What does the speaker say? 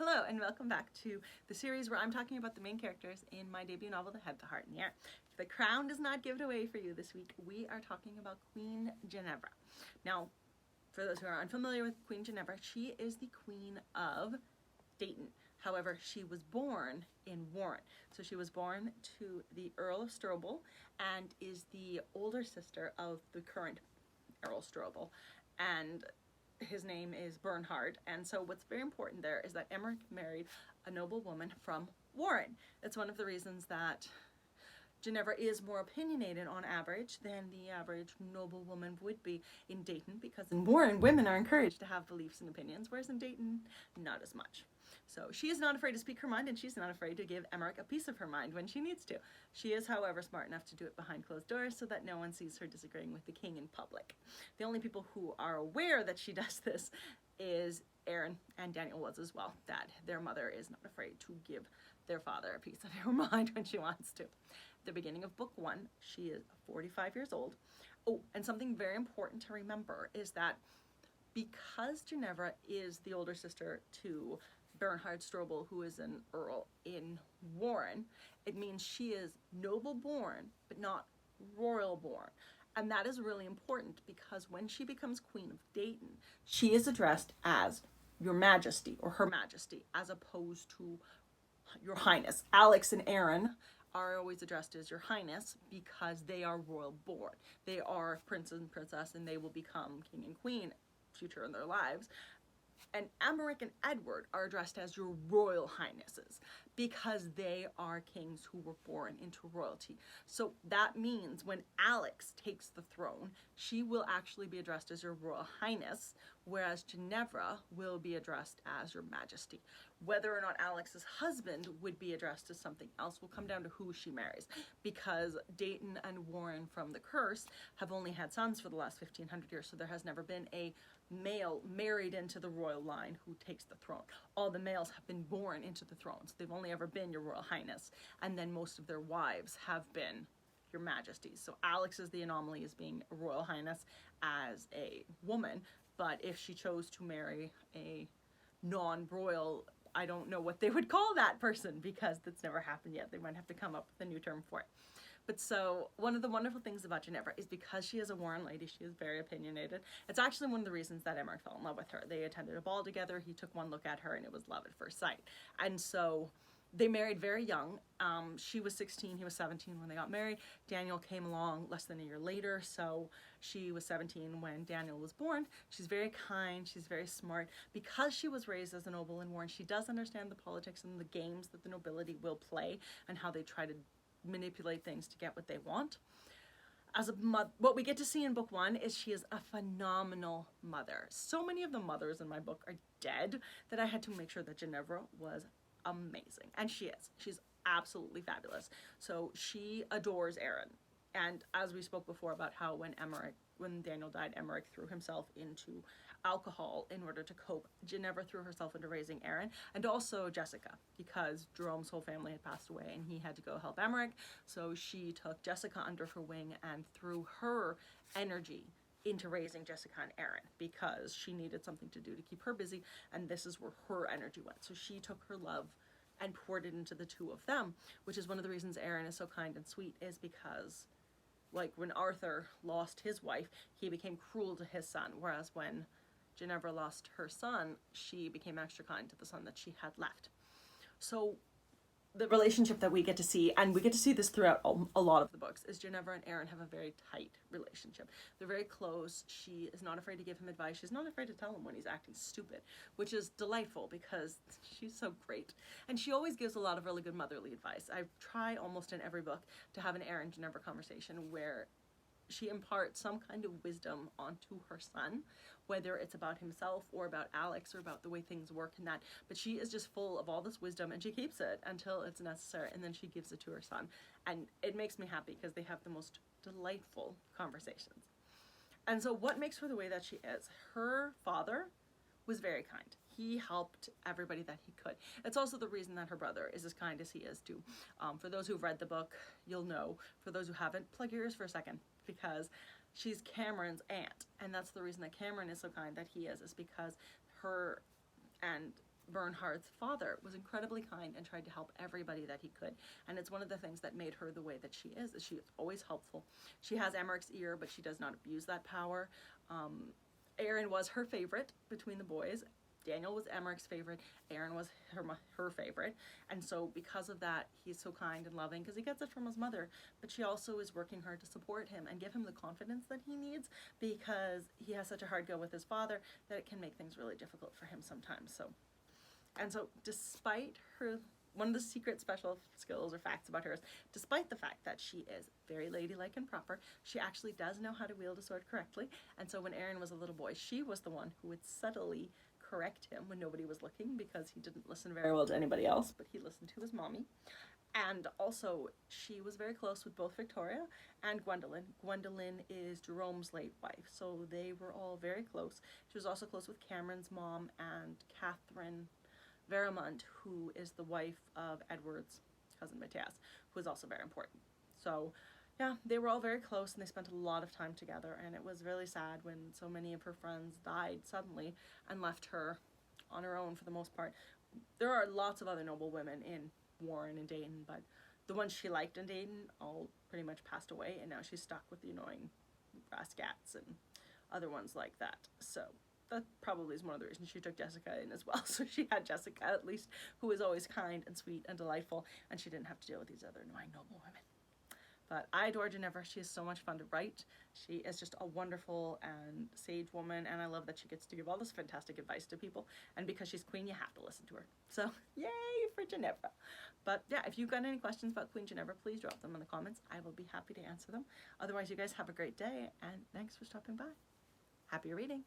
Hello and welcome back to the series where I'm talking about the main characters in my debut novel, The Head, the Heart, and the Air. If the crown does not give it away for you this week, we are talking about Queen Guinevere. Now, for those who are unfamiliar with Queen Guinevere, she is the Queen of Dayton. However, she was born in Warren. So she was born to the Earl of Strobel and is the older sister of the current Earl Strobel. And his name is Bernhard, and so what's very important there is that Emmerich married a noble woman from Warren. That's one of the reasons that Guinevere is more opinionated on average than the average noble woman would be in Dayton, because in Warren, women are encouraged to have beliefs and opinions, whereas in Dayton, not as much. So she is not afraid to speak her mind, and she's not afraid to give Emmerich a piece of her mind when she needs to. She is, however, smart enough to do it behind closed doors so that no one sees her disagreeing with the king in public. The only people who are aware that she does this is Aaron, and Daniel was as well, that their mother is not afraid to give their father a piece of her mind when she wants to. The beginning of book 1, she is 45 years old. Oh, and something very important to remember is that because Guinevere is the older sister to Bernhard Strobel, who is an earl in Warren, it means she is noble born, but not royal born. And that is really important because when she becomes Queen of Dayton, she is addressed as Your Majesty or Her Majesty, as opposed to Your Highness. Alex and Aaron are always addressed as Your Highness because they are royal born. They are prince and princess, and they will become king and queen future in their lives. And Emmerich and Edward are addressed as Your Royal Highnesses because they are kings who were born into royalty. So that means when Alex takes the throne, she will actually be addressed as Your Royal Highness, whereas Guinevere will be addressed as Your Majesty. Whether or not Alex's husband would be addressed as something else will come down to who she marries, because Dayton and Warren from the curse have only had sons for the last 1500 years, so there has never been a male married into the royal line who takes the throne. All the males have been born into the thrones. They've only ever been Your Royal Highness, and then most of their wives have been Your Majesties. So Alex is the anomaly as being a Royal Highness as a woman, but if she chose to marry a non-royal, I don't know what they would call that person because that's never happened yet. They might have to come up with a new term for it. But so one of the wonderful things about Guinevere is because she is a Warren lady, she is very opinionated. It's actually one of the reasons that Emmerich fell in love with her. They attended a ball together, he took one look at her, and it was love at first sight. And so they married very young. She was 16, he was 17 when they got married. Daniel came along less than a year later, so she was 17 when Daniel was born. She's very kind, she's very smart. Because she was raised as a noble in Warren, she does understand the politics and the games that the nobility will play and how they try to manipulate things to get what they want. As a what we get to see in book 1 is she is a phenomenal mother. So many of the mothers in my book are dead that I had to make sure that Guinevere was amazing, and she is. She's absolutely fabulous. So she adores Aaron, and as we spoke before about how when Daniel died, Emmerich threw himself into alcohol in order to cope. Guinevere threw herself into raising Aaron, and also Jessica, because Jerome's whole family had passed away and he had to go help Emmerich. So she took Jessica under her wing and threw her energy into raising Jessica and Aaron because she needed something to do to keep her busy, and this is where her energy went. So she took her love and poured it into the two of them, which is one of the reasons Aaron is so kind and sweet, is because like when Arthur lost his wife, he became cruel to his son, whereas when Guinevere lost her son, she became extra kind to the son that she had left. So the relationship that we get to see, and we get to see this throughout a lot of the books, is Guinevere and Aaron have a very tight relationship. They're very close. She is not afraid to give him advice. She's not afraid to tell him when he's acting stupid, which is delightful because she's so great. And she always gives a lot of really good motherly advice. I try almost in every book to have an Aaron-Guinevere conversation where she imparts some kind of wisdom onto her son, whether it's about himself or about Alex or about the way things work and that. But she is just full of all this wisdom, and she keeps it until it's necessary, and then she gives it to her son. And it makes me happy because they have the most delightful conversations. And so what makes her the way that she is? Her father was very kind. He helped everybody that he could. It's also the reason that her brother is as kind as he is too. For those who've read the book, you'll know. For those who haven't, plug your ears for a second, because she's Cameron's aunt, and that's the reason that Cameron is so kind that he is because her and Bernhard's father was incredibly kind and tried to help everybody that he could. And it's one of the things that made her the way that she is always helpful. She has Emmerich's ear, but she does not abuse that power. Aaron was her favorite between the boys. Daniel was Emmerich's favorite. Aaron was her favorite. And so because of that, he's so kind and loving because he gets it from his mother. But she also is working hard to support him and give him the confidence that he needs because he has such a hard go with his father that it can make things really difficult for him sometimes. So despite her, one of the secret special skills or facts about her is, despite the fact that she is very ladylike and proper, she actually does know how to wield a sword correctly. And so when Aaron was a little boy, she was the one who would subtly correct him when nobody was looking because he didn't listen very well to anybody else, but he listened to his mommy. And also, she was very close with both Victoria and Gwendolyn. Gwendolyn is Jerome's late wife, so they were all very close. She was also close with Cameron's mom and Catherine Veramont, who is the wife of Edward's cousin Matthias, who is also very important. So yeah, they were all very close and they spent a lot of time together, and it was really sad when so many of her friends died suddenly and left her on her own for the most part. There are lots of other noble women in Warren and Dayton, but the ones she liked in Dayton all pretty much passed away, and now she's stuck with the annoying Rascats and other ones like that. So that probably is one of the reasons she took Jessica in as well. So she had Jessica, at least, who was always kind and sweet and delightful, and she didn't have to deal with these other annoying noble women. But I adore Guinevere. She is so much fun to write. She is just a wonderful and sage woman, and I love that she gets to give all this fantastic advice to people. And because she's queen, you have to listen to her. So yay for Guinevere. But yeah, if you've got any questions about Queen Guinevere, please drop them in the comments. I will be happy to answer them. Otherwise, you guys have a great day, and thanks for stopping by. Happy reading.